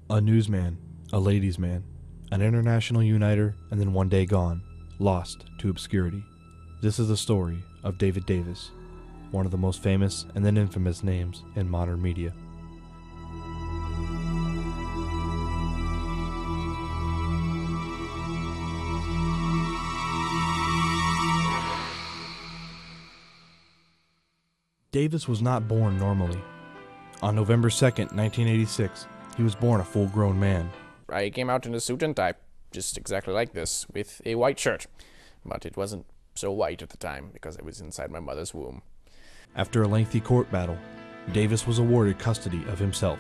A newsman, a ladies' man, an international uniter, and then one day gone, lost to obscurity. This is the story of David Davis, one of the most famous and then infamous names in modern media. Davis was not born normally. On November 2nd, 1986, he was born a full-grown man. I came out in a suit and tie, just exactly like this, with a white shirt. But it wasn't so white at the time, because I was inside my mother's womb. After a lengthy court battle, Davis was awarded custody of himself.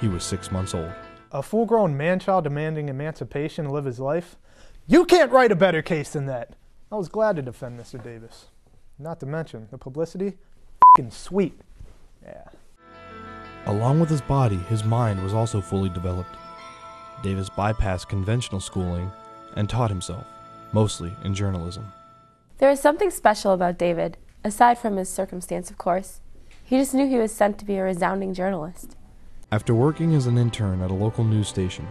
He was 6 months old. A full-grown man-child demanding emancipation to live his life? You can't write a better case than that. I was glad to defend Mr. Davis. Not to mention, the publicity, f***ing sweet. Yeah. Along with his body, his mind was also fully developed. Davis bypassed conventional schooling and taught himself, mostly in journalism. There was something special about David, aside from his circumstance, of course. He just knew he was sent to be a resounding journalist. After working as an intern at a local news station,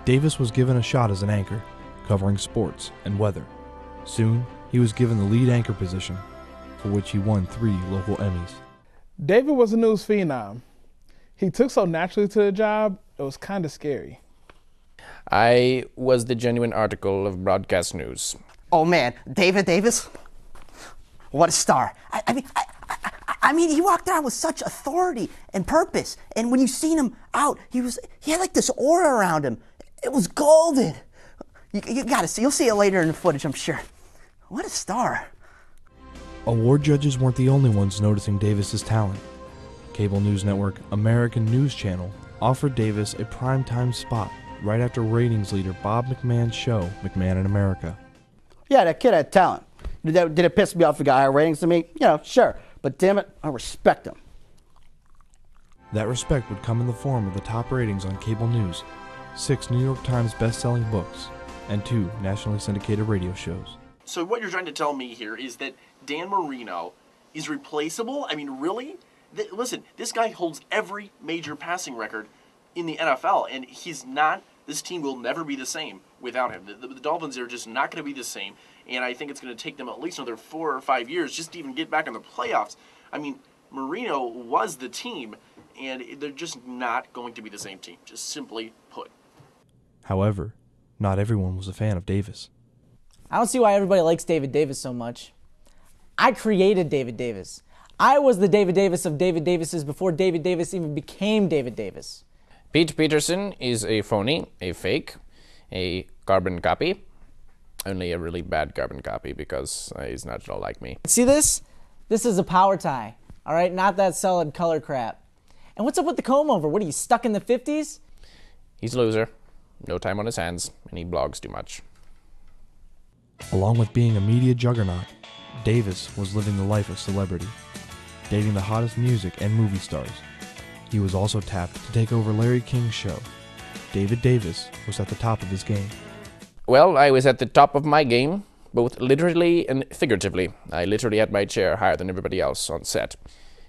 Davis was given a shot as an anchor, covering sports and weather. Soon, he was given the lead anchor position, for which he won 3 local Emmys. David was a news phenom. He took so naturally to the job, it was kind of scary. I was the genuine article of broadcast news. Oh man, David Davis, what a star. I mean, he walked out with such authority and purpose. And when you seen him out, he had like this aura around him. It was golden. You gotta see, you'll see it later in the footage, I'm sure. What a star. Award judges weren't the only ones noticing Davis's talent. Cable news network American News Channel offered Davis a primetime spot right after ratings leader Bob McMahon's show, McMahon in America. Yeah, that kid had talent. Did it piss me off if he got higher ratings than me? You know, sure. But damn it, I respect him. That respect would come in the form of the top ratings on cable news, 6 New York Times best-selling books, and 2 nationally syndicated radio shows. So what you're trying to tell me here is that Dan Marino is replaceable? I mean, really? Listen, this guy holds every major passing record in the NFL, and he's not. This team will never be the same without him. The Dolphins are just not going to be the same, and I think it's going to take them at least another 4 or 5 years just to even get back in the playoffs. I mean, Marino was the team, and they're just not going to be the same team, just simply put. However, not everyone was a fan of Davis. I don't see why everybody likes David Davis so much. I created David Davis. I was the David Davis of David Davises before David Davis even became David Davis. Pete Peterson is a phony, a fake, a carbon copy. Only a really bad carbon copy because he's not at all like me. See this? This is a power tie, all right? Not that solid color crap. And what's up with the comb over? What are you, stuck in the 50s? He's a loser, no time on his hands, and he blogs too much. Along with being a media juggernaut, Davis was living the life of celebrity, dating the hottest music and movie stars. He was also tapped to take over Larry King's show. David Davis was at the top of his game. Well, I was at the top of my game, both literally and figuratively. I literally had my chair higher than everybody else on set,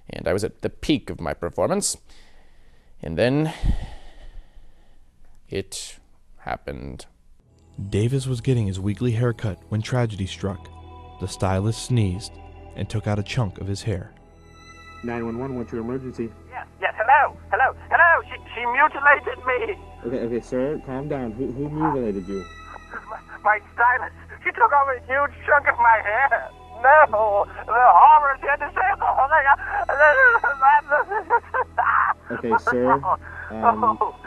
and I was at the peak of my performance. And then it happened. Davis was getting his weekly haircut when tragedy struck. The stylist sneezed and took out a chunk of his hair. 911, what's your emergency? Yes, hello. She mutilated me. Okay, sir, calm down. Who mutilated you? My stylist. She took off a huge chunk of my hair. No, the horror, she had to say the Okay, sir.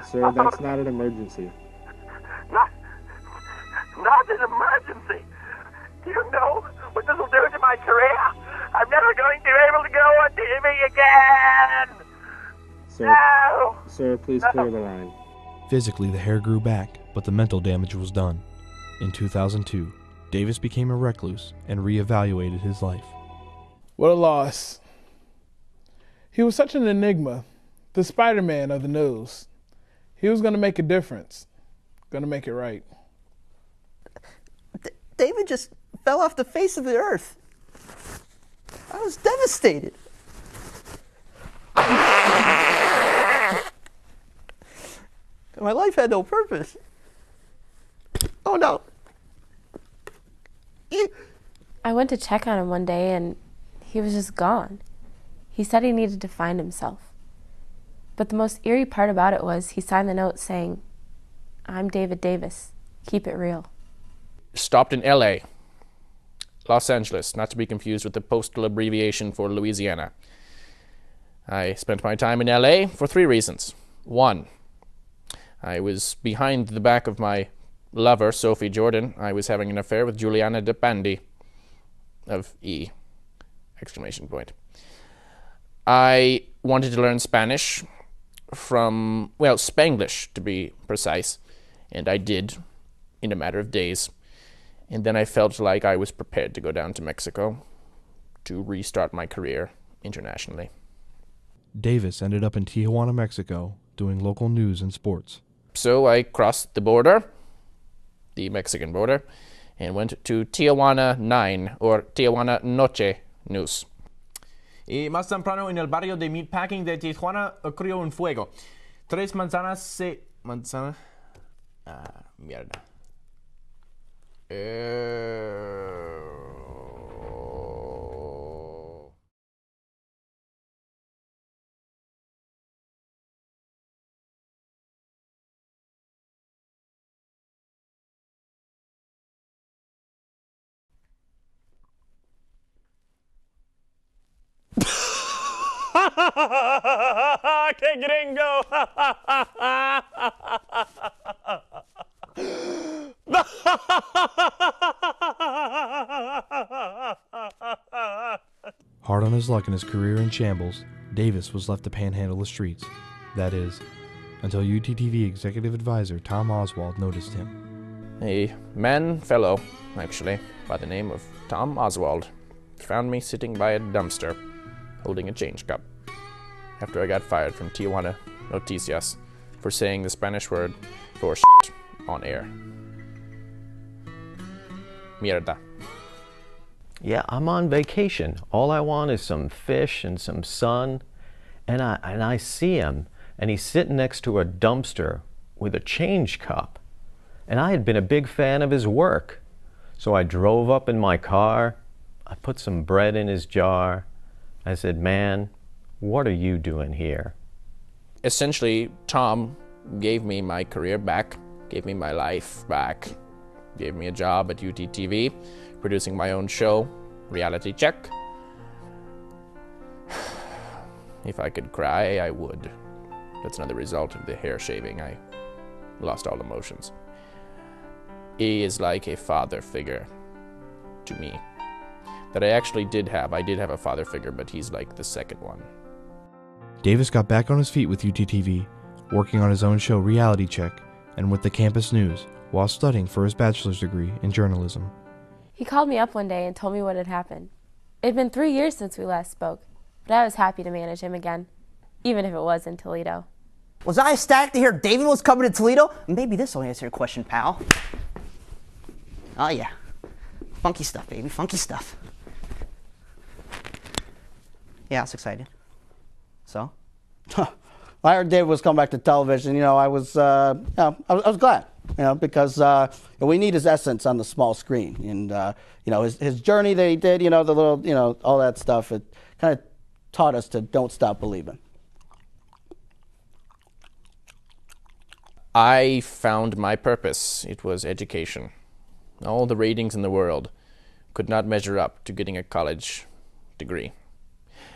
Sir, that's not an emergency. Not an emergency. Do you know what this will do to my career? I'm never going to be able to go on TV again. Sir, please clear the line. Physically, the hair grew back, but the mental damage was done. In 2002, Davis became a recluse and reevaluated his life. What a loss. He was such an enigma, the Spider-Man of the news. He was going to make a difference, going to make it right. David just fell off the face of the earth. I was devastated. My life had no purpose. Oh no. I went to check on him one day and he was just gone. He said he needed to find himself. But the most eerie part about it was he signed the note saying, "I'm David Davis. Keep it real." Stopped in LA. Los Angeles, not to be confused with the postal abbreviation for Louisiana. I spent my time in LA for 3 reasons. 1, I was behind the back of my lover, Sophie Jordan. I was having an affair with Juliana DePandi of E! Exclamation point. I wanted to learn Spanish from, well, Spanglish to be precise, and I did in a matter of days. And then I felt like I was prepared to go down to Mexico to restart my career internationally. Davis ended up in Tijuana, Mexico, doing local news and sports. So I crossed the border, the Mexican border, and went to Tijuana 9, or Tijuana Noche News. Y más temprano en el barrio de Meatpacking de Tijuana ocurrió un fuego. 3 manzanas se... Manzana... mierda. ¡Qué gringo! Hard on his luck in his career in shambles, Davis was left to panhandle the streets. That is, until UTTV executive advisor Tom Oswald noticed him. A fellow, actually, by the name of Tom Oswald, found me sitting by a dumpster, holding a change cup, after I got fired from Tijuana Noticias for saying the Spanish word for shit on air. Mierda. Yeah, I'm on vacation. All I want is some fish and some sun. And I see him, and he's sitting next to a dumpster with a change cup. And I had been a big fan of his work. So I drove up in my car. I put some bread in his jar. I said, "Man, what are you doing here?" Essentially, Tom gave me my career back, gave me my life back, gave me a job at UTTV, producing my own show, Reality Check. If I could cry, I would. That's another result of the hair shaving. I lost all emotions. He is like a father figure to me. That I actually did have. I did have a father figure, but he's like the second one. Davis got back on his feet with UTTV, working on his own show Reality Check, and with the campus news, while studying for his bachelor's degree in journalism. He called me up one day and told me what had happened. It had been 3 years since we last spoke, but I was happy to manage him again, even if it was in Toledo. Was I ecstatic to hear David was coming to Toledo? Maybe this will answer your question, pal. Oh yeah. Funky stuff, baby. Funky stuff. Yeah, I was excited. So? I heard David was coming back to television. I was, I was glad, because we need his essence on the small screen. And, his journey that he did, the little, all that stuff, it kind of taught us to don't stop believing. I found my purpose. It was education. All the ratings in the world could not measure up to getting a college degree.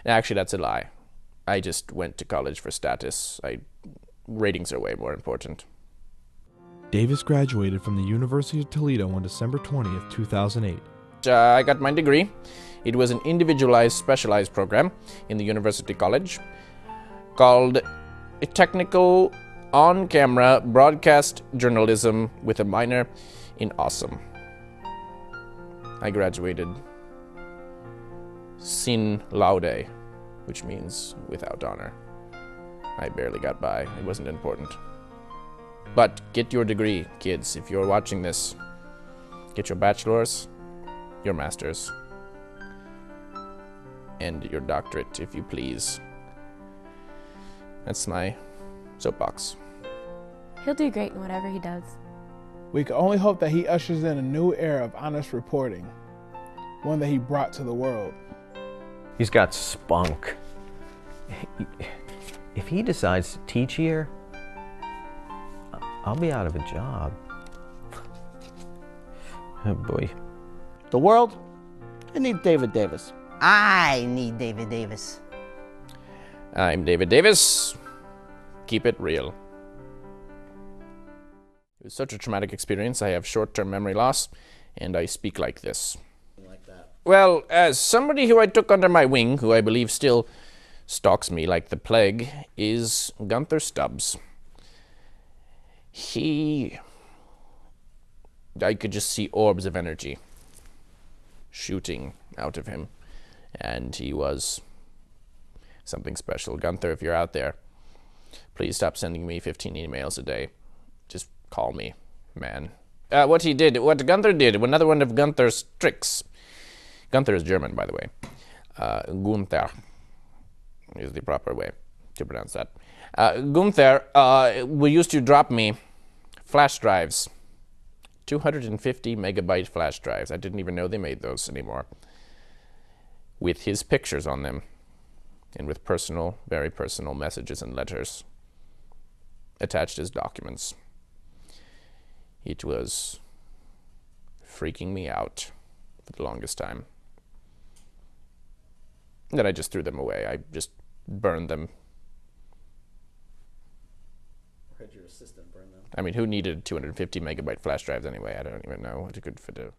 Actually, that's a lie. I just went to college for status. Ratings are way more important. Davis graduated from the University of Toledo on December 20th, 2008. I got my degree. It was an individualized, specialized program in the University College called Technical On-Camera Broadcast Journalism with a minor in Awesome. I graduated sin laude, which means without honor. I barely got by. It wasn't important. But get your degree, kids. If you're watching this, get your bachelor's, your master's, and your doctorate, if you please. That's my soapbox. He'll do great in whatever he does. We can only hope that he ushers in a new era of honest reporting, one that he brought to the world. He's got spunk. If he decides to teach here, I'll be out of a job. Oh boy. The world, it needs David Davis. I need David Davis. I'm David Davis. Keep it real. It was such a traumatic experience. I have short-term memory loss, and I speak like this. Like that. Well, as somebody who I took under my wing, who I believe still stalks me like the plague, is Gunther Stubbs. I could just see orbs of energy shooting out of him, and he was something special. Gunther, if you're out there, please stop sending me 15 emails a day. Just call me, man. What Gunther did, another one of Gunther's tricks. Gunther is German, by the way. Gunther is the proper way to pronounce that. Gunther used to drop me flash drives. 250 megabyte flash drives. I didn't even know they made those anymore. With his pictures on them. And with personal, very personal messages and letters attached as documents. It was freaking me out for the longest time. Then I just threw them away. I just burned them. I heard your assistant burn them. I mean, who needed 250 megabyte flash drives anyway? I don't even know what it could do.